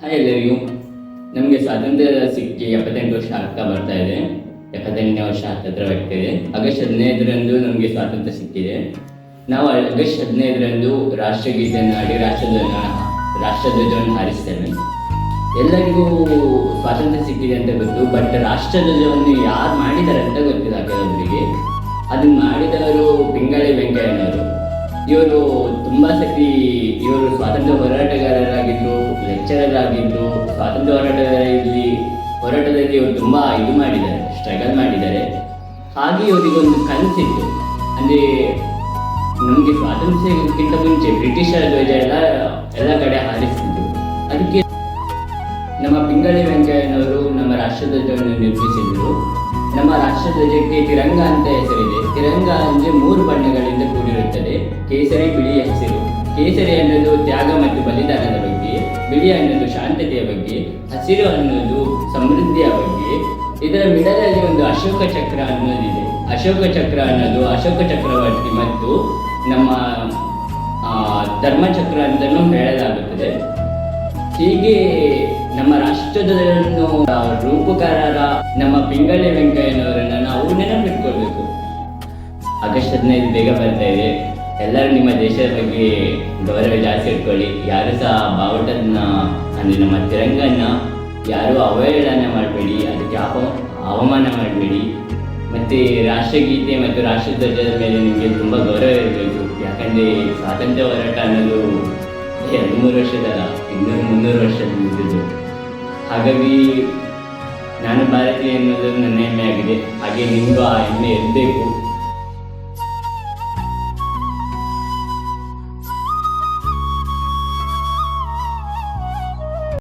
Hi ಎಲ್ಲರಿಗೂ. ನಮಗೆ ಸ್ವಾತಂತ್ರ್ಯ ಸಿಕ್ಕಿ 78 ವರ್ಷ ಆಗ್ತಾ ಬರ್ತಾ ಇದೆ. 78ನೇ ವರ್ಷ ಹತ್ತಿರವಾಗ್ತಿದೆ. ಆಗಸ್ಟ್ 15ರಂದು ನಮಗೆ ಸ್ವಾತಂತ್ರ್ಯ ಸಿಕ್ಕಿದೆ. ನಾವು ಆಗಸ್ಟ್ 15ರಂದು ರಾಷ್ಟ್ರಗೀತೆಯನ್ನು ಹಾಡಿ ರಾಷ್ಟ್ರಧ್ವಜವನ್ನು ಹಾರಿಸ್ತೇವೆ. ಎಲ್ಲರಿಗೂ ಸ್ವಾತಂತ್ರ್ಯ ಸಿಕ್ಕಿದೆ ಅಂತ ಗೊತ್ತು, ಬಟ್ ರಾಷ್ಟ್ರಧ್ವಜವನ್ನು ಯಾರು ಮಾಡಿದ್ದಾರೆ ಅಂತ ಗೊತ್ತಿಲ್ಲ ಕೆಲವರಿಗೆ. ಅದನ್ನು ಮಾಡಿದವರು ಪಿಂಗಾಳಿ ವೆಂಕಯ್ಯನವರು. ಇವರು ತುಂಬ ಸತಿ ಇವರು ಸ್ವಾತಂತ್ರ್ಯ ಹೋರಾಟಗಾರರಾಗಿದ್ದರು, ಲೆಕ್ಚರರ್ ಆಗಿದ್ದರು. ಸ್ವಾತಂತ್ರ್ಯ ಹೋರಾಟದಲ್ಲಿ ಇವರು ತುಂಬ ಮಾಡಿದ್ದಾರೆ, ಸ್ಟ್ರಗಲ್ ಮಾಡಿದ್ದಾರೆ. ಹಾಗೆ ಇವರಿಗೊಂದು ಕನಸಿತ್ತು, ಅಂದರೆ ನಮಗೆ ಸ್ವಾತಂತ್ರ್ಯಕ್ಕಿಂತ ಮುಂಚೆ ಬ್ರಿಟಿಷರ ಧ್ವಜ ಎಲ್ಲ ಕಡೆ ಹಾರಿಸ್ತಿದ್ರು. ಅದಕ್ಕೆ ನಮ್ಮ ಪಿಂಗಾಳಿ ವೆಂಕಯ್ಯನವರು ನಮ್ಮ ರಾಷ್ಟ್ರಧ್ವಜವನ್ನು ನಿರ್ಮಿಸಿದರು. ನಮ್ಮ ರಾಷ್ಟ್ರಧ್ವಜಕ್ಕೆ ತಿರಂಗ ಅಂತ ಹೆಸರಿದೆ. ತಿರಂಗ ಅಂದರೆ 3 ಬಣ್ಣಗಳಿಂದ ಕೂಡಿರುತ್ತದೆ: ಕೇಸರಿ, ಬಿಳಿ, ಹಸಿರು. ಕೇಸರಿ ಅನ್ನೋದು ತ್ಯಾಗ ಮತ್ತು ಬಲಿದಾನದ ಬಗ್ಗೆ, ಬಿಳಿ ಅನ್ನೋದು ಶಾಂತತೆಯ ಬಗ್ಗೆ, ಹಸಿರು ಅನ್ನೋದು ಸಮೃದ್ಧಿಯ ಬಗ್ಗೆ. ಇದರ ಮಿಡಲಲ್ಲಿ ಒಂದು ಅಶೋಕ ಚಕ್ರ ಅನ್ನೋದಿದೆ. ಅಶೋಕ ಚಕ್ರ ಅನ್ನೋದು ಅಶೋಕ ಚಕ್ರವರ್ತಿ ಮತ್ತು ನಮ್ಮ ಧರ್ಮಚಕ್ರ ಅಂತಲೂ ಹೇಳಲಾಗುತ್ತದೆ. ಹೀಗೆ ನಮ್ಮ ರಾಷ್ಟ್ರಧ್ವಜವನ್ನು ರೂಪಕಾರರ ನಮ್ಮ ಪಿಂಗಾಳಿ ವೆಂಕಯ್ಯನವರನ್ನು ನಾವು ನೆನಪಿಟ್ಕೊಳ್ಬೇಕು. ಆಗಸ್ಟ್ 15 ಬೇಗ ಬರ್ತಾ ಇದೆ. ಎಲ್ಲರೂ ನಿಮ್ಮ ದೇಶದ ಬಗ್ಗೆ ಗೌರವ ಜಾಸ್ತಿ ಇಟ್ಕೊಳ್ಳಿ. ಯಾರು ಸಹ ಬಾವುಟನ ಅಂದರೆ ನಮ್ಮ ತಿರಂಗನ್ನ ಯಾರೂ ಅವಹೇಳನ ಮಾಡಬೇಡಿ, ಅದಕ್ಕೆ ಅವಮಾನ ಮಾಡಬೇಡಿ. ಮತ್ತು ರಾಷ್ಟ್ರಗೀತೆ ಮತ್ತು ರಾಷ್ಟ್ರಧ್ವಜದ ಮೇಲೆ ನಿಮಗೆ ತುಂಬ ಗೌರವ ಇರಬೇಕು. ಯಾಕಂದರೆ ಸ್ವಾತಂತ್ರ್ಯ ಹೋರಾಟ ಅನ್ನೋದು 2-3 ವರ್ಷದಲ್ಲ, 200-300 ವರ್ಷದ ಮುಗಿದು. ಹಾಗಾಗಿ ನಾನು ಭಾರತೀಯ ಅನ್ನೋದು ನನ್ನ ಹೆಮ್ಮೆ ಆಗಿದೆ. ಹಾಗೆ ನಿಮಗೂ ಆ ಹೆಮ್ಮೆ ಇರಬೇಕು.